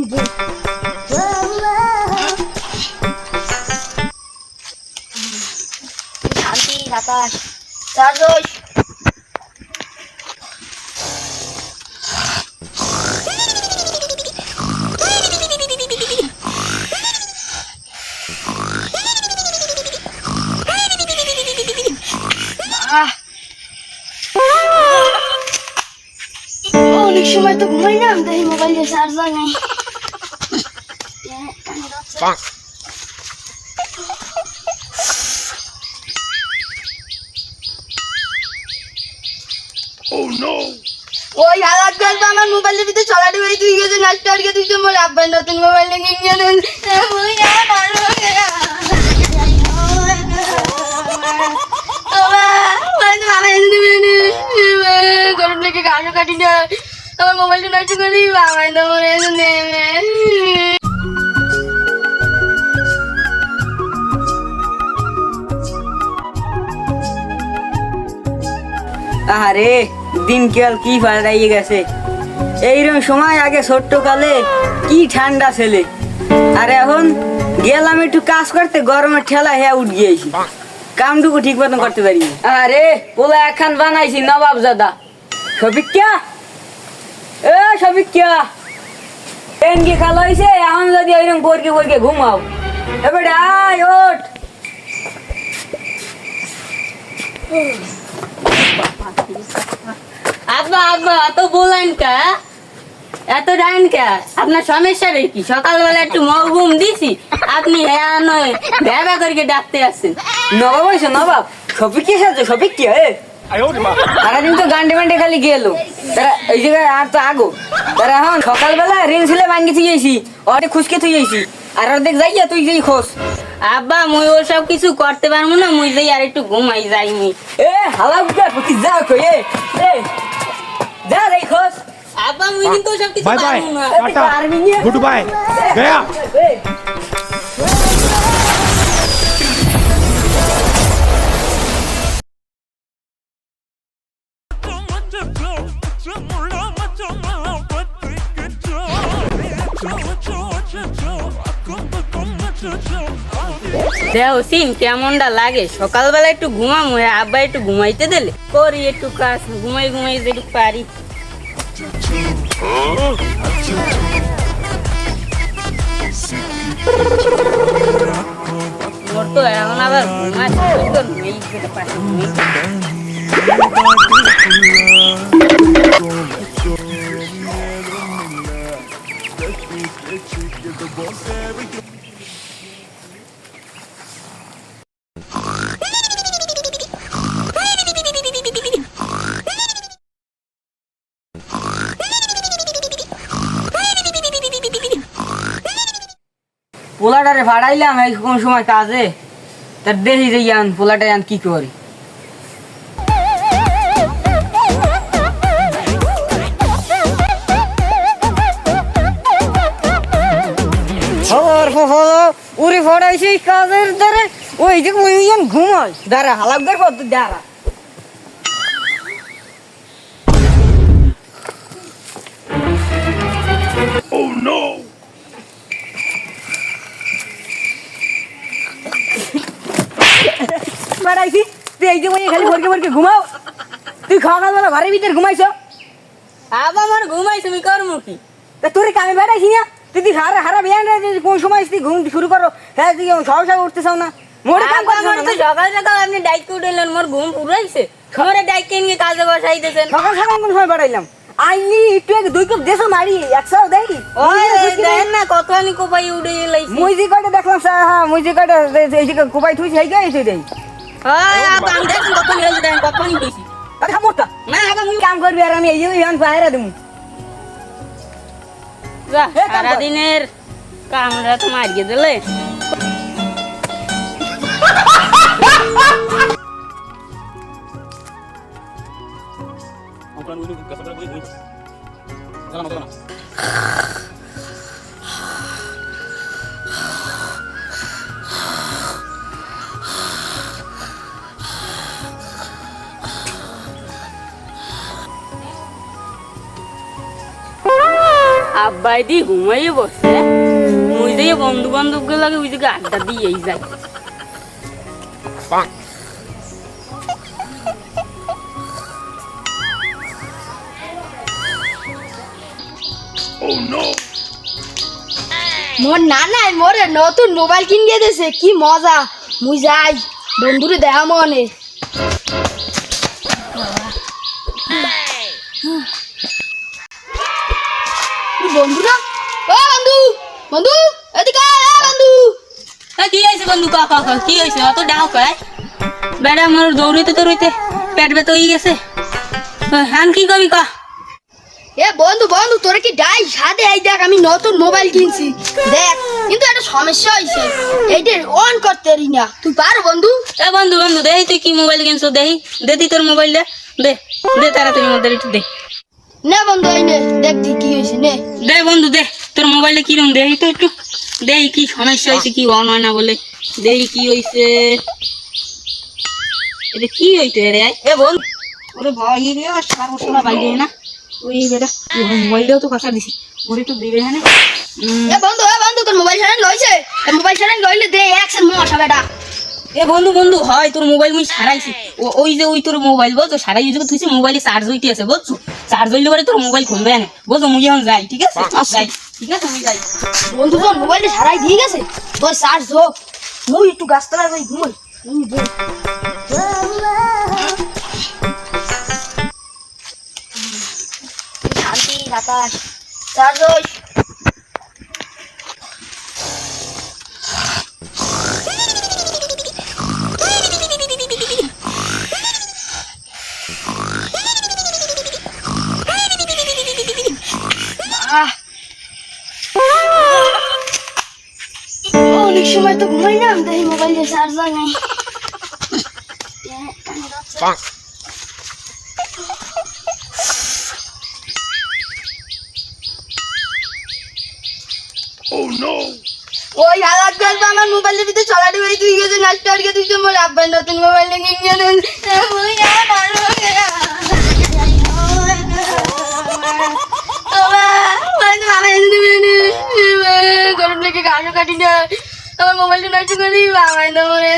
শান্তি আকাশ চারজোশ অনেক সময় তো ঘুমাই না তাই মোবাইলে চার্জার নেই ওই আলাদা আমার মোবাইলের ভিতরে চলাটি হয়ে তুই গেছে নষ্ট আর কে তুই মোর আব্বার নতুন মোবাইল কিনে দেন গরম লেগে গাছও কাটি না আমার মোবাইলটা নষ্ট করি বাবাই তো মনে নেমে আরে দিনকাল কি পাল্টাইয়ে গেছে। এইরকম সময় আগে ছোট্ট কালে কি ঠান্ডা ছেলে, আর এখন গেলাম একটু কাজ করতে গরমের ঠেলা হ্যাঁ উঠ গিয়েছি, কামটুকু ঠিক মতন করতে পারি। আরে পোলা একখান বানাইছি নবাব দাদা। সফিকা এ সফিকা ট্রেন কি খাল হয়েছে, এখন যদি ওইরকম পরকে পরকে ঘুমাও এবার আয় ওঠ। আব্বা আব্বা এত বলেন কা, এত ডাইন কা, আপনার সমস্যা রে কি? সকালবেলা একটু মগঘুম দিছি, আপনি হ্যাঁ নয় ভ্যাবা করে ডাকতে আসছেন। নবাব হয়েছে নবাব? সফিক কি সাথে সফিক কি সারাদিন তো গান্ডে মান্ডে খালি গেল তারা এই জায়গায় আর তো আগো তারা এখন সকালবেলা রিল ছিলে ভাঙ্গি থুয়েছি অর্ধেক খুশকে থুয়েছি আর অর্ধেক যাইয়া তুই যেই খোঁজ। আব্বা মুই ওসব কিছু করতে পারবো না, মুই যাই আর একটু ঘুমাই যাইনি। এ হালা প্রতি যা কই এ যা যাই খোঁজ। আব্বা মুই কিন্তু ওসব কিছু বাই বাই পারবো না। Tata good bye Gaya. দেও সিন কেমনটা লাগে, সকালবেলা একটু ঘুমামো, আব্বা একটু ঘুমাইতে দিলে করি একটু কাজ, ঘুমাই ঘুমাই যেটু পারি। মোর তো এখন আবার পোলাটারে ভাড়াইলাম এই কোন সময় কাজে, তার দেখি যে ইয়ান পোলাটা ইয়ান কি করি। উড়ে ফড়াইছে কাজের দ্বারে ওই যে ওই ইয়ান ঘুমায় দাঁড়া হালাকদার কত দাঁড়া। Oh no! বাড়াইছি তুই এই যে ওই খালি ভরকে ভরকে ঘুমাও, তুই খাওয়া খাওয়া ঘরের ভিতরে ঘুমাইছ। আব্বা আমার ঘুমাই তুমি করমু কি? তা তোর কামে বেড়াইছি না, তুই হারা হারা বিয়ান কোন সময় তুই ঘুম শুরু করো, হ্যাঁ তুই সহসা উঠতে চাও না। মোর কাম করছ না, সকাল সকাল আপনি ডাইকে উঠাইলেন, মোর ঘুম পুরাইছে, মোরে ডাইকে নিয়ে কাজে বসাইতেছেন। সকাল সকাল কোন সময় বেড়াইলাম আইনি একটু আগে 2 কাপ দেশো মারি একসাও দেই। ওই দেখেন না কত আমি কোপাই উঠে লাইছি। মুই যে কটা দেখলাম হ্যাঁ মুই যে কটা এই যে কোপাই থুইছি এই গাই তুই দেই। ওই আব্বা আমি দেখেন কত নিয়ে দেন কত নিয়ে দিছি। আরে খামোটা না আব্বা মুই কাম করবি আর আমি এই যে ইয়ান বাইরে দেবো। যা সারা দিনের কামরা তো মারিয়ে দিলে। আব্বাই দি ঘুমাইয়ে বসে মুই দিয়ে বন্ধু বান্ধব লাগে ওই দিকে আড্ডা দিয়েই যাই। Oh no! মোর নানাই মোরে নতুন মোবাইল কিনে দিয়েছে, কি মজা। মুই যাই বন্ধুরে দেখা মনে। বন্ধুরা, ও বন্ধু, বন্ধু এদিকে আয়, ও বন্ধু। কি হয়েছে বন্ধু? কা কা কা, কি হয়েছে? অত ডাও কয় বেড়া মোর দৌড়িতে দৌড়িতে পেট ব্যথা হয়ে গেছে। হ্যান কি কবি কা? এ বন্ধু বন্ধু, তোরা কি ডাই সাদে? এই দেখ আমি নতুন মোবাইল কিনছি, দেখ। কিন্তু একটা সমস্যা হয়েছে, এইটা অন করতে পারি না। তুই পারো বন্ধু? এ বন্ধু বন্ধু দেহি তুই কি মোবাইল কিনছো, দেহি দে দি তোর মোবাইলটা, দে দে তাড়াতাড়ি মধ্যে একটু দে। না বন্ধু, এই নে দেখ তুই কি হয়েছে, নে। দে বন্ধু দে তোর মোবাইলে কিরম, দেহি তো একটু, দেহি কি সমস্যা হয়েছে, কি অন হয় না বলে, দেহি কি হয়েছে। এটা কি হইতে রে? এ বন্ধু ওরে ভাই রে, আর সারা বছর বাইরে না ওই বেটা মোবাইলটাও তো কাঁচা দিছি, ওরে একটু দেবে হ্যাঁ। এ বন্ধু তোর মোবাইল সারান লইছে? মোবাইল সারান লইলে দে একশন মশা বেটা। এ বন্ধু বন্ধু হয় তোর মোবাইল মুই সারাইছি, ওই যে ওই তোর মোবাইল বলছো সারাই যদি তুই মোবাইলে চার্জ হইতে আছে বুঝছো, চার্জ হইলে পরে তোর মোবাইল খুলবে না বুঝছো। মুই এখন যাই, ঠিক আছে যাই, ঠিক আছে মুই যাই। বন্ধু তোর মোবাইলটা সারাই দিয়ে গেছে, তোর চার্জ হোক। মুই একটু গাছতলায় যাই ঘুমোই। শান্তি বাতাস, চার্জ হোক। অনেক সময় তো ঘুমাই না, দেখি মোবাইলে চার্জ নাই। Oh no! ওই হালাত গল্প আমার মোবাইলের ভিতরে চলাটি হয়ে তুই গেছে, নষ্ট আটকে তুই মোর আব্বার নতুন মোবাইল কিনে দেন। গরম লেগে গাছও কাটি না, আমার মোবাইলটা নষ্ট করি বাবাই তো মরে